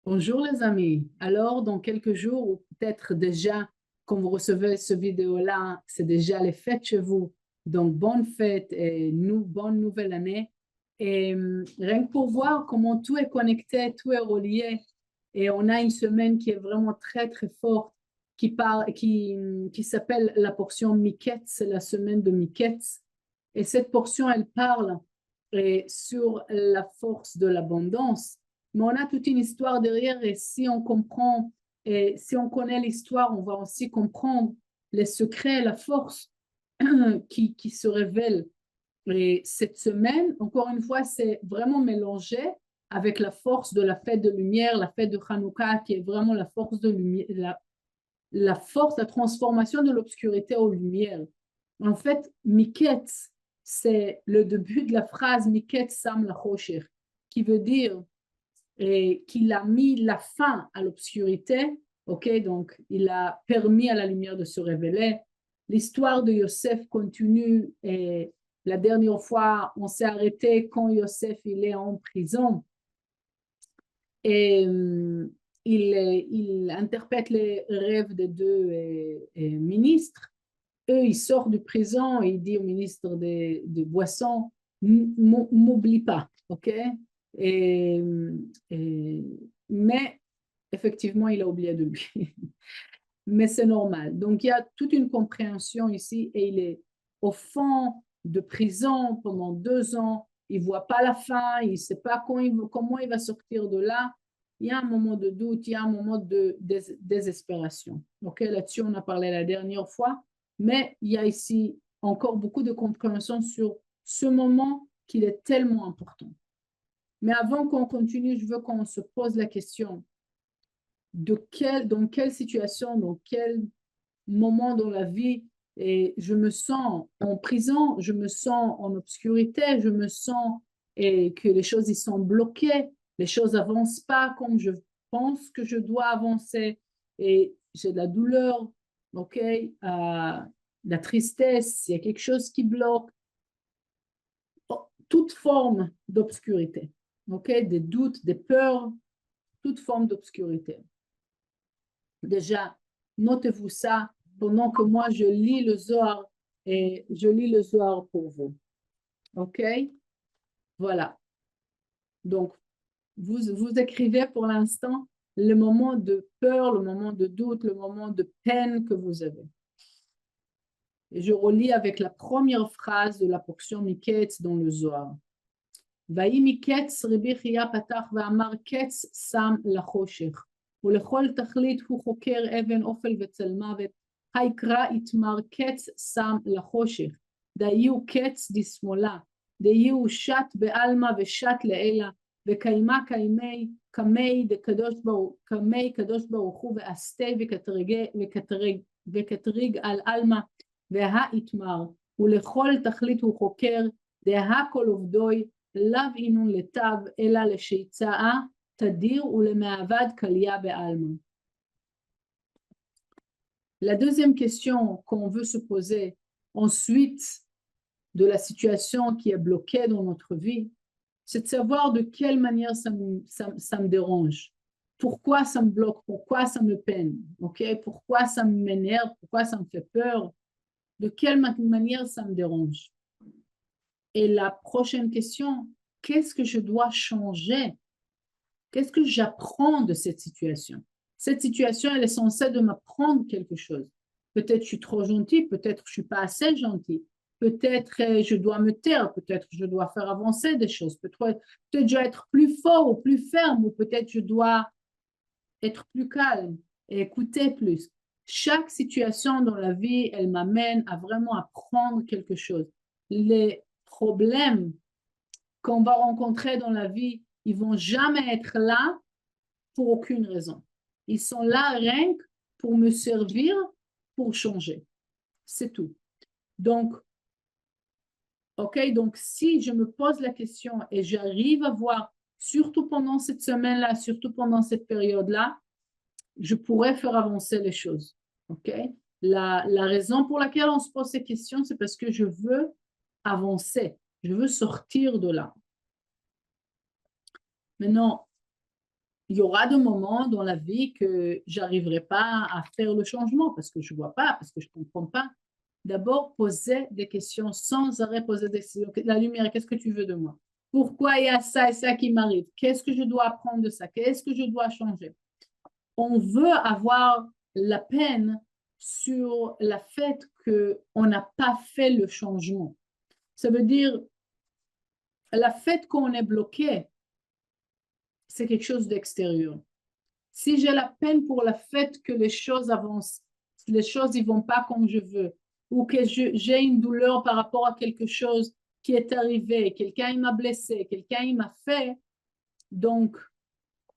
Bonjour les amis. Alors, dans quelques jours, ou peut-être déjà, quand vous recevez ce vidéo-là, c'est déjà les fêtes chez vous. Donc, bonne fête et bonne nouvelle année. Et rien que pour voir comment tout est connecté, tout est relié. Et on a une semaine qui est vraiment très, très forte, qui s'appelle la portion Miketz, c'est la semaine de Miketz. Et cette portion, elle parle sur la force de l'abondance, mais on a toute une histoire derrière et si on comprend et si on connaît l'histoire, on va aussi comprendre les secrets, la force qui se révèle. Et cette semaine, encore une fois, c'est vraiment mélangé avec la force de la fête de lumière, la fête de Hanouka, qui est vraiment la force de lumière, la force, la transformation de l'obscurité aux lumières. En fait, Miketz, c'est le début de la phrase Miketz Sam la Choshir, qui veut dire qu'il a mis la fin à l'obscurité, ok, donc il a permis à la lumière de se révéler. L'histoire de Yosef continue et la dernière fois, on s'est arrêté quand Yosef il est en prison et il interprète les rêves des deux ministres. Eux, ils sortent de prison et il dit au ministre des Boissons, m'oublie pas, ok? Et, et, mais effectivement, il a oublié de lui. Mais c'est normal. Donc, il y a toute une compréhension ici et il est au fond de prison pendant 2 ans. Il ne voit pas la fin, il ne sait pas comment il va sortir de là. Il y a un moment de doute, il y a un moment de désespération. Ok, là-dessus, on a parlé la dernière fois, mais il y a ici encore beaucoup de compréhension sur ce moment qu'il est tellement important. Mais avant qu'on continue, je veux qu'on se pose la question dans quelle situation, dans quel moment dans la vie et je me sens en prison, je me sens en obscurité, je me sens et que les choses y sont bloquées, les choses n'avancent pas comme je pense que je dois avancer et j'ai de la douleur, ok, la tristesse, il y a quelque chose qui bloque, toute forme d'obscurité, ok, des doutes, des peurs, toute forme d'obscurité. Déjà, notez-vous ça pendant que moi je lis le Zohar et je lis le Zohar pour vous. OK? Voilà. Donc, vous écrivez pour l'instant le moment de peur, le moment de doute, le moment de peine que vous avez. Et je relis avec la première phrase de la portion Miketz dans le Zohar. ויהי מקץ רבי חייא פתח ואמר קץ שם לחושך ולכל תכלית הוא חוקר אבן אופל וצל מוות היקרא יתמר קץ שם לחושך דיהו קץ דשמאלה דיהו שת בעלמא ושת לעילה וקיימה קמי קדוש ברוך הוא ועשתה וקטריג על עלמא והא יתמר ולכל תכלית הוא חוקר דהא כל עובדוי לאו אינון לטב, אלא לשיצאה תדיר ולמעבד קליה בעלמא. La deuxième question qu'on veut se poser ensuite de la situation qui est bloquée dans notre vie, c'est de savoir de quelle manière ça me dérange. Pourquoi ça me bloque? Pourquoi ça me peine? Okay? Pourquoi ça m'énerve? Pourquoi ça me fait peur? De quelle manière ça me dérange? Et la prochaine question, qu'est-ce que je dois changer? Qu'est-ce que j'apprends de cette situation? Cette situation, elle est censée de m'apprendre quelque chose. Peut-être je suis trop gentille, peut-être je ne suis pas assez gentille, peut-être je dois me taire, peut-être je dois faire avancer des choses, peut-être je dois être plus fort ou plus ferme, ou peut-être je dois être plus calme et écouter plus. Chaque situation dans la vie, elle m'amène à vraiment apprendre quelque chose. Les problèmes qu'on va rencontrer dans la vie, ils vont jamais être là pour aucune raison. Ils sont là rien que pour me servir, pour changer. C'est tout. Donc, ok, donc si je me pose la question et j'arrive à voir, surtout pendant cette semaine-là, surtout pendant cette période-là, je pourrais faire avancer les choses. Ok, la raison pour laquelle on se pose ces questions, c'est parce que je veux avancer, je veux sortir de là. Maintenant, il y aura des moments dans la vie que j'arriverai pas à faire le changement parce que je vois pas, parce que je comprends pas. D'abord, poser des questions sans arrêt, poser des questions. La lumière, qu'est-ce que tu veux de moi? Pourquoi il y a ça et ça qui m'arrive? Qu'est-ce que je dois apprendre de ça? Qu'est-ce que je dois changer? On veut avoir la peine sur le fait qu'on n'a pas fait le changement. Ça veut dire, le fait qu'on est bloqué, c'est quelque chose d'extérieur. Si j'ai la peine pour le fait que les choses avancent, les choses ne vont pas comme je veux, ou que j'ai une douleur par rapport à quelque chose qui est arrivé, quelqu'un m'a blessé, quelqu'un m'a fait, donc,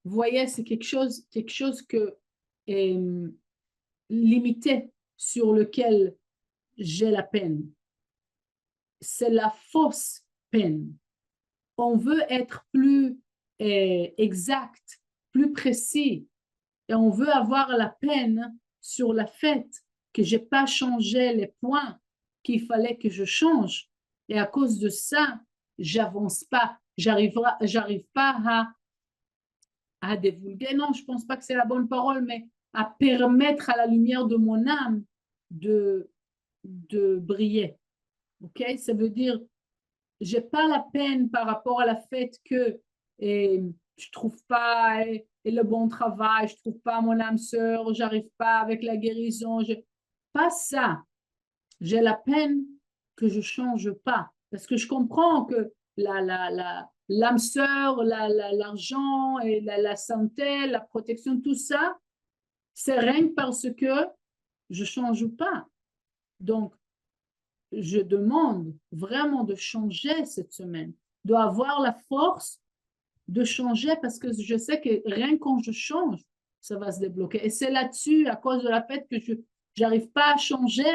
vous voyez, c'est quelque chose que est limité sur lequel j'ai la peine. C'est la fausse peine. On veut être plus exact, plus précis, et on veut avoir la peine sur le fait que je n'ai pas changé les points qu'il fallait que je change. Et à cause de ça, j'avance pas. J'arrive pas à divulguer. Non, je pense pas que c'est la bonne parole, mais à permettre à la lumière de mon âme de briller. OK? Ça veut dire, j'ai pas la peine par rapport à la fait que je trouve pas le bon travail, je trouve pas mon âme sœur, j'arrive pas avec la guérison. Pas ça. J'ai la peine que je change pas. Parce que je comprends que l'âme sœur, l'argent et la santé, la protection, tout ça, c'est rien parce que je change pas. Donc, je demande vraiment de changer cette semaine, d'avoir la force de changer parce que je sais que rien quand je change, ça va se débloquer. Et c'est là-dessus, à cause de la fait que je n'arrive pas à changer,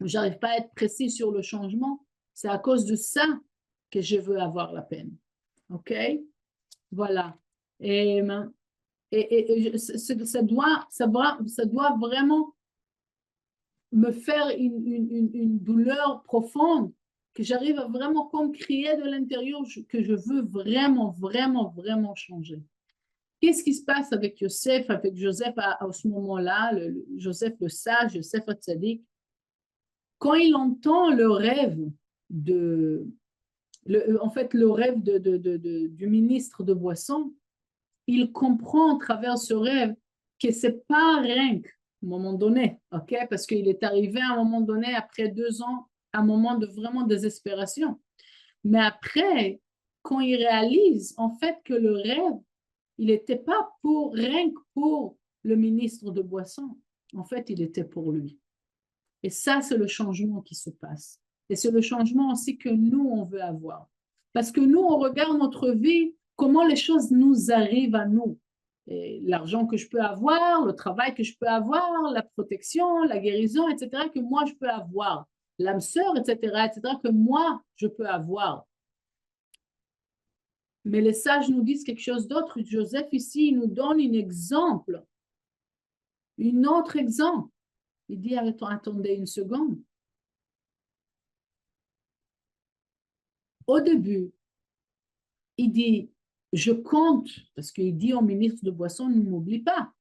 j'arrive pas à être précis sur le changement, c'est à cause de ça que je veux avoir la peine. OK? Voilà. Et, ça doit vraiment me faire une douleur profonde, que j'arrive à vraiment comme crier de l'intérieur que je veux vraiment, vraiment, vraiment changer. Qu'est-ce qui se passe avec Joseph, à ce moment-là, Joseph le sage, Joseph Hatzadik, quand il entend le rêve en fait, le rêve du ministre de Boisson, il comprend à travers ce rêve que c'est pas rien qu'à un moment donné, ok? Parce qu'il est arrivé à un moment donné, après 2 ans, à un moment de vraiment désespération. Mais après, quand il réalise en fait que le rêve, il n'était pas pour rien que pour le ministre de Boisson. En fait, il était pour lui. Et ça, c'est le changement qui se passe. Et c'est le changement aussi que nous, on veut avoir. Parce que nous, on regarde notre vie, comment les choses nous arrivent à nous. L'argent que je peux avoir, le travail que je peux avoir, la protection, la guérison, etc., que moi, je peux avoir. L'âme sœur, etc., que moi, je peux avoir. Mais les sages nous disent quelque chose d'autre. Joseph, ici, il nous donne un exemple. Un autre exemple. Il dit, attendez une seconde. Au début, il dit, je compte, parce qu'il dit au ministre de Boisson, ne m'oublie pas.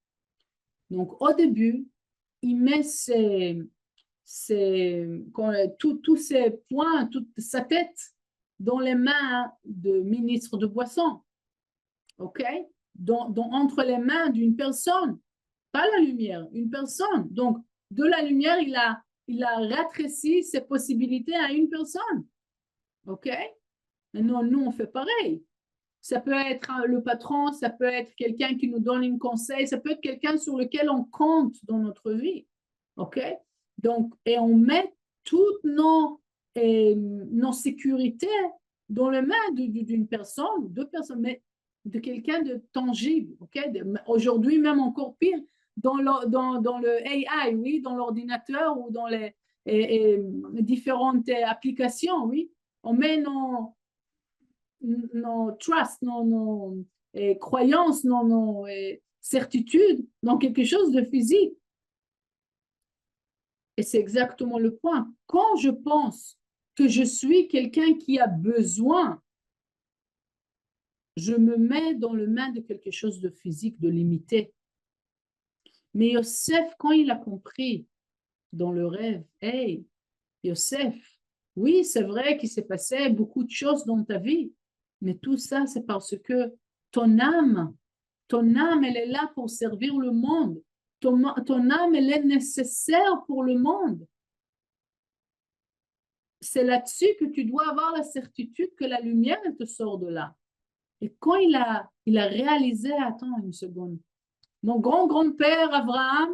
Donc, au début, il met tous ses points, toute sa tête dans les mains du ministre de Boisson. OK? Entre les mains d'une personne, pas la lumière, une personne. Donc, de la lumière, il a rétréci ses possibilités à une personne. OK? Maintenant, nous, on fait pareil. Ça peut être le patron, ça peut être quelqu'un qui nous donne un conseil, ça peut être quelqu'un sur lequel on compte dans notre vie. OK? Donc, et on met toutes nos sécurités dans les mains d'une personne, deux personnes, mais de quelqu'un de tangible. OK? Aujourd'hui, même encore pire, dans le AI, oui, dans l'ordinateur ou dans les différentes applications, oui. On met nos trusts, nos croyances, nos certitudes dans quelque chose de physique. Et c'est exactement le point. Quand je pense que je suis quelqu'un qui a besoin je me mets dans le main de quelque chose de physique, de limité. Mais Yosef, quand il a compris dans le rêve, hey, Yosef, oui, c'est vrai qu'il s'est passé beaucoup de choses dans ta vie, mais tout ça, c'est parce que ton âme, elle est là pour servir le monde. Ton âme, elle est nécessaire pour le monde. C'est là-dessus que tu dois avoir la certitude que la lumière, elle te sort de là. Et quand il a réalisé, attends une seconde, mon grand-grand-père Abraham,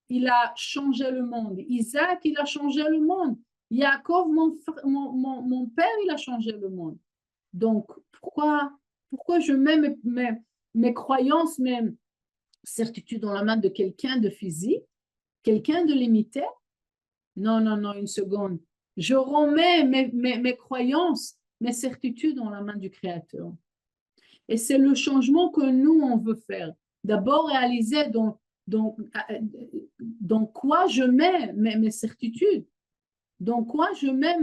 il a changé le monde. Isaac, il a changé le monde. Yaakov, mon père, il a changé le monde. Donc, pourquoi je mets mes croyances, mes certitudes dans la main de quelqu'un de physique, quelqu'un de limité? Non, non, non, une seconde. Je remets mes croyances, mes certitudes dans la main du Créateur. Et c'est le changement que nous, on veut faire. D'abord, réaliser dans quoi je mets mes certitudes, dans quoi je mets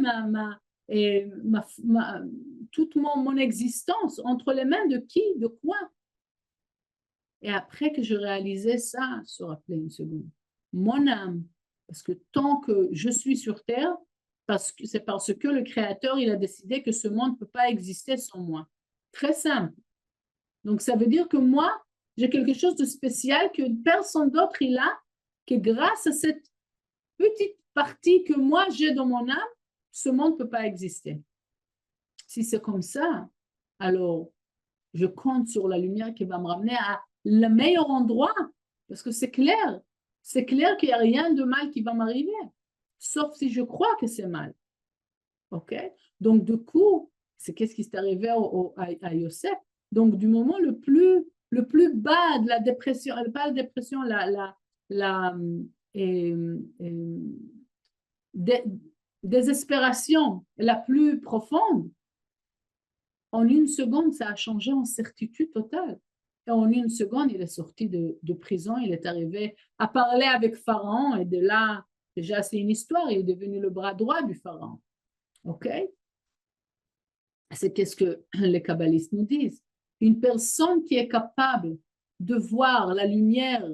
toute mon existence, entre les mains de qui, de quoi. Et après que je réalisais ça, se rappeler une seconde, mon âme, parce que tant que je suis sur Terre, c'est parce que le Créateur, il a décidé que ce monde ne peut pas exister sans moi. Très simple. Donc, ça veut dire que moi, j'ai quelque chose de spécial que personne d'autre il a, que grâce à cette petite partie que moi j'ai dans mon âme, ce monde ne peut pas exister. Si c'est comme ça, alors je compte sur la lumière qui va me ramener à le meilleur endroit, parce que c'est clair qu'il n'y a rien de mal qui va m'arriver, sauf si je crois que c'est mal. OK? Donc, du coup, c'est qu'est-ce qui s'est arrivé à Yosef? Donc, du moment le plus bas de la dépression, pas la dépression, désespération la plus profonde, en une seconde, ça a changé en certitude totale. Et en une seconde, il est sorti de prison, il est arrivé à parler avec Pharaon, et de là, déjà, c'est une histoire, il est devenu le bras droit du Pharaon. OK? C'est qu'est-ce que les kabbalistes nous disent. Une personne qui est capable de voir la lumière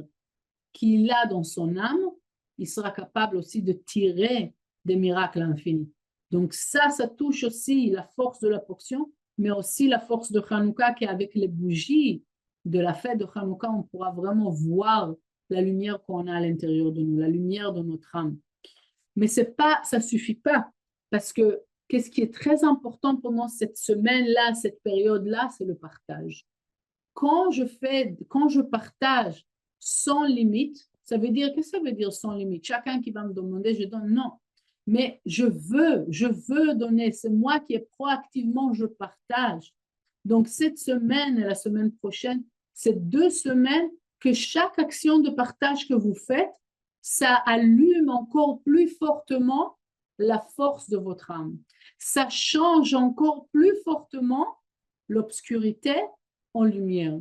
qu'il a dans son âme, il sera capable aussi de tirer des miracles infinis. Donc ça touche aussi la force de la portion, mais aussi la force de Hanouka, qui avec les bougies de la fête de Hanouka, on pourra vraiment voir la lumière qu'on a à l'intérieur de nous, la lumière de notre âme. Mais ça ne suffit pas, parce que qu'est-ce qui est très important pendant cette semaine-là, cette période-là, c'est le partage. Quand je partage sans limite, ça veut dire, qu'est-ce que ça veut dire sans limite? Chacun qui va me demander, je donne, non. Mais je veux donner, c'est moi qui est proactivement, je partage. Donc cette semaine et la semaine prochaine, c'est 2 semaines que chaque action de partage que vous faites, ça allume encore plus fortement la force de votre âme. Ça change encore plus fortement l'obscurité en lumière.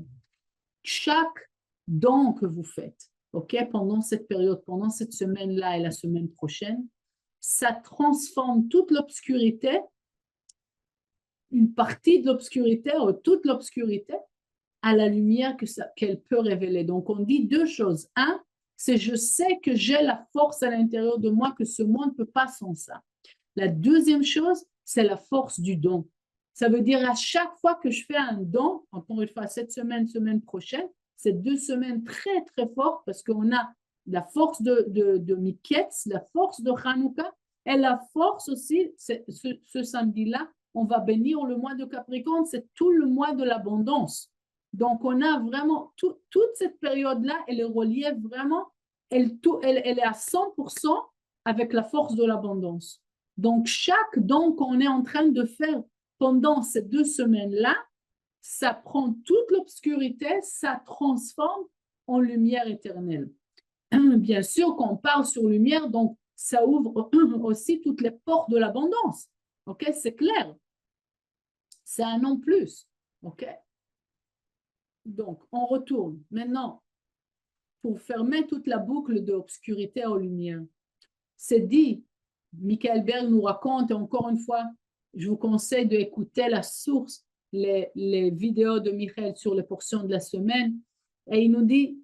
Chaque don que vous faites, ok, pendant cette période, pendant cette semaine-là et la semaine prochaine, ça transforme toute l'obscurité, une partie de l'obscurité ou toute l'obscurité à la lumière qu'elle peut révéler. Donc, on dit 2 choses. Un, c'est je sais que j'ai la force à l'intérieur de moi, que ce monde ne peut pas sans ça. La deuxième chose, c'est la force du don. Ça veut dire à chaque fois que je fais un don, encore une fois, cette semaine prochaine, c'est 2 semaines très, très fortes parce qu'on a la force de Miketz, la force de Hanouka et la force aussi, ce samedi-là, on va bénir le mois de Capricorne, c'est tout le mois de l'abondance. Donc, on a vraiment toute cette période-là, elle est reliée vraiment, elle est à 100% avec la force de l'abondance. Donc, chaque don qu'on est en train de faire pendant ces 2 semaines-là, ça prend toute l'obscurité, ça transforme en lumière éternelle. Bien sûr, quand on parle sur lumière, donc ça ouvre aussi toutes les portes de l'abondance. OK, c'est clair. C'est un non plus. OK. Donc, on retourne. Maintenant, pour fermer toute la boucle d'obscurité aux lumières, c'est dit, Michael Berg nous raconte, et encore une fois, je vous conseille d'écouter la source. les vidéos de Michael sur les portions de la semaine. Et il nous dit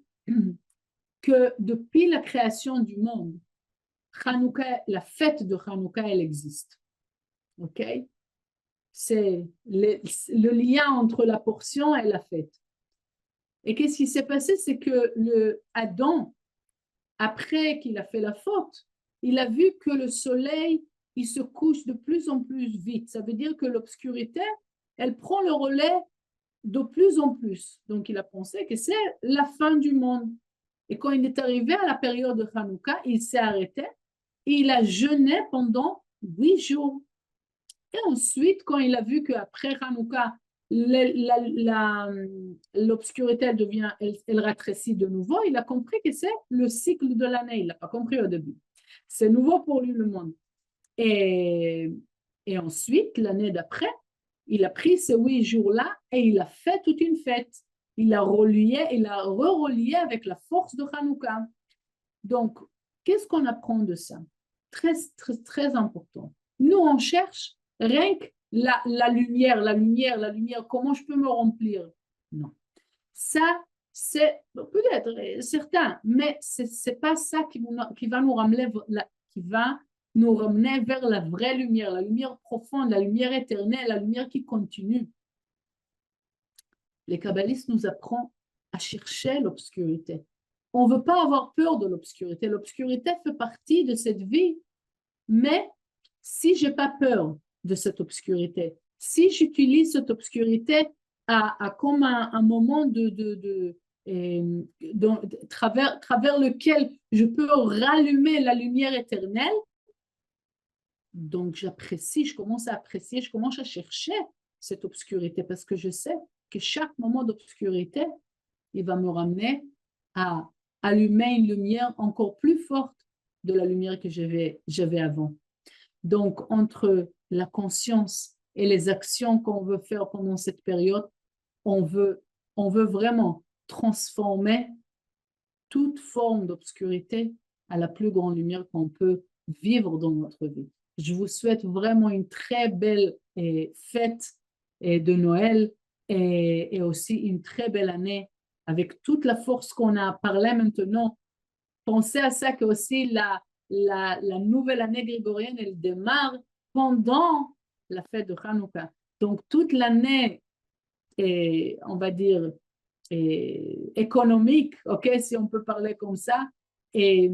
que depuis la création du monde, Hanouka, la fête de Hanouka, elle existe. OK? C'est le lien entre la portion et la fête. Et qu'est-ce qui s'est passé? C'est que Adam, après qu'il a fait la faute, il a vu que le soleil, il se couche de plus en plus vite. Ça veut dire que l'obscurité, elle prend le relais de plus en plus. Donc, il a pensé que c'est la fin du monde. Et quand il est arrivé à la période de Hanouka, il s'est arrêté et il a jeûné pendant 8 jours. Et ensuite, quand il a vu qu'après Hanouka, l'obscurité, elle rétrécit de nouveau, il a compris que c'est le cycle de l'année. Il n'a pas compris au début. C'est nouveau pour lui, le monde. Et ensuite, l'année d'après, il a pris ces 8 jours-là et il a fait toute une fête. Il a re-relié avec la force de Hanouka. Donc, qu'est-ce qu'on apprend de ça? Très, très, très important. Nous, on cherche rien que la lumière, comment je peux me remplir? Non. Ça, c'est peut-être certain, mais c'est pas ça qui va nous ramener, qui va nous ramener vers la vraie lumière, la lumière profonde, la lumière éternelle, la lumière qui continue. Les kabbalistes nous apprennent à chercher l'obscurité. On ne veut pas avoir peur de l'obscurité. L'obscurité fait partie de cette vie, mais si je n'ai pas peur de cette obscurité, si j'utilise cette obscurité comme un moment travers lequel je peux rallumer la lumière éternelle, donc j'apprécie, je commence à apprécier, je commence à chercher cette obscurité parce que je sais que chaque moment d'obscurité, il va me ramener à allumer une lumière encore plus forte de la lumière que j'avais avant. Donc, entre la conscience et les actions qu'on veut faire pendant cette période, on veut vraiment transformer toute forme d'obscurité à la plus grande lumière qu'on peut vivre dans notre vie. Je vous souhaite vraiment une très belle fête de Noël et aussi une très belle année avec toute la force qu'on a parlé maintenant. Pensez à ça que aussi la nouvelle année grégorienne, elle démarre pendant la fête de Hanouka. Donc, toute l'année, on va dire, économique, ok, si on peut parler comme ça, et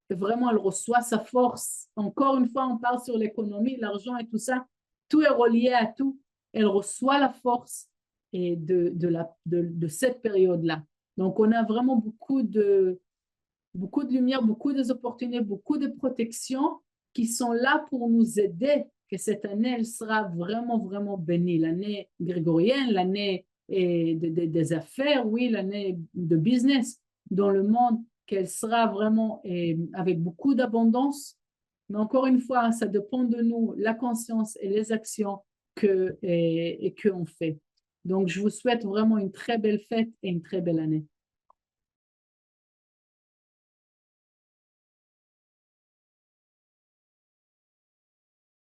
vraiment, elle reçoit sa force. Encore une fois, on parle sur l'économie, l'argent et tout ça. Tout est relié à tout. Elle reçoit la force de cette période-là. Donc, on a vraiment beaucoup de lumière, beaucoup d'opportunités, beaucoup de protections qui sont là pour nous aider, que cette année, elle sera vraiment, vraiment bénie. L'année grégorienne, l'année des affaires, oui, l'année de business dans le monde, qu'elle sera vraiment avec beaucoup d'abondance. Mais encore une fois, ça dépend de nous, la conscience et les actions qu'on fait. Donc, je vous souhaite vraiment une très belle fête et une très belle année.